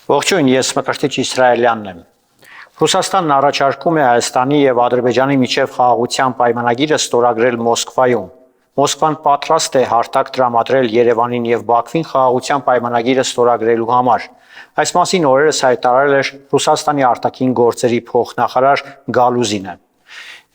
Ողջույն, ես Մկրտիչ Իսրայելյանն եմ։ Ռուսաստանն առաջարկում է Հայաստանի եւ Ադրբեջանի միջև խաղաղության պայմանագիրը ստորագրել Մոսկվայում։ Մոսկվան պատրաստ է հարթակ տրամադրել Երևանին եւ Բաքվին խաղաղության պայմանագիրը ստորագրելու համար։ Այս մասին օրերս հայտարարել էր Ռուսաստանի արտաքին գործերի փոխնախարար Գալուզինը։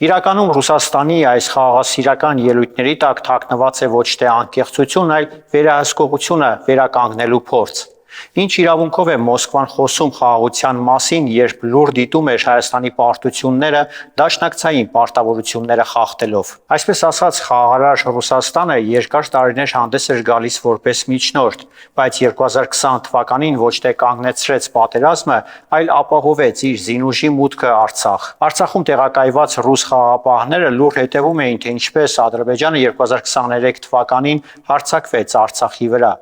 Իրականում Ռուսաստանի այս խաղաղասիրական ելույթների տակ թաքնված է ոչ թե անկեղծություն, այլ վերահսկողությունը վերականգնելու փորձ։ Ինչ իրավունքով է Մոսկվան խոսում խաղաղության մասին, երբ լուր դիտում էր Հայաստանի պարտությունները դաշնակցային պարտավորությունները խախտելով։ Այսպես ասած, խաղաղարար Ռուսաստանը երկար տարիներ հանդես էր գալիս որպես միջնորդ, բայց 2020 թվականին ոչ թե կանգնեցրեց պատերազմը, այլ ապահովեց իր զինուժի մուտքը Արցախ։ Արցախում տեղակայված ռուս խաղաղապահները լուր հետևում էին, թե ինչպես Ադրբեջանը 2023 թվականին հարձակվեց Արցախի վրա։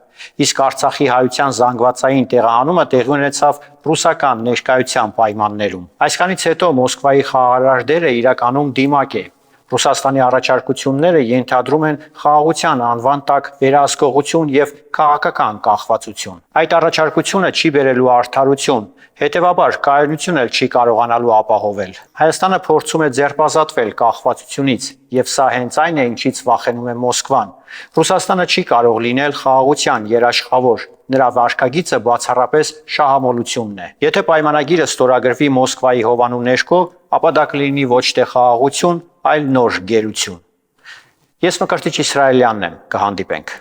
Իսկ Արցախի հայության զանգվածային տեղահանումը տեղի ունեցավ ռուսական ներկայության պայմաններում։ Այսքանից հետո Մոսկվայի խաղաղարար դերը իրականում դիմակ է։ Ռուսաստանի առաջարկությունները ենթադրում են խաղաղության անվան տակ վերահսկողություն եւ քաղաքական կախվածություն։ Այդ առաջարկությունը չի բերելու արդարություն, հետեւաբար կայունություն էլ չի կարողանալու ապահովել։ Հայաստանը փորձում է ձեռբազատվել կախվածությունից, եւ սա հենց այն է, ինչից վախենում է Մոսկվան։ Ռուսաստանը չի կարող լինել խաղաղության երաշխավոր, նրա վարքագիծը բացառապես շահամոլությունն է։ Եթե պայմանագիրը ստորագրվի Մոսկվայի հովանու ներքո, ապա դա կլինի ոչ թե խաղաղություն, այլ նոր գերություն։ Ես Մկրտիչ Իսրայելյանն եմ, կհանդիպենք։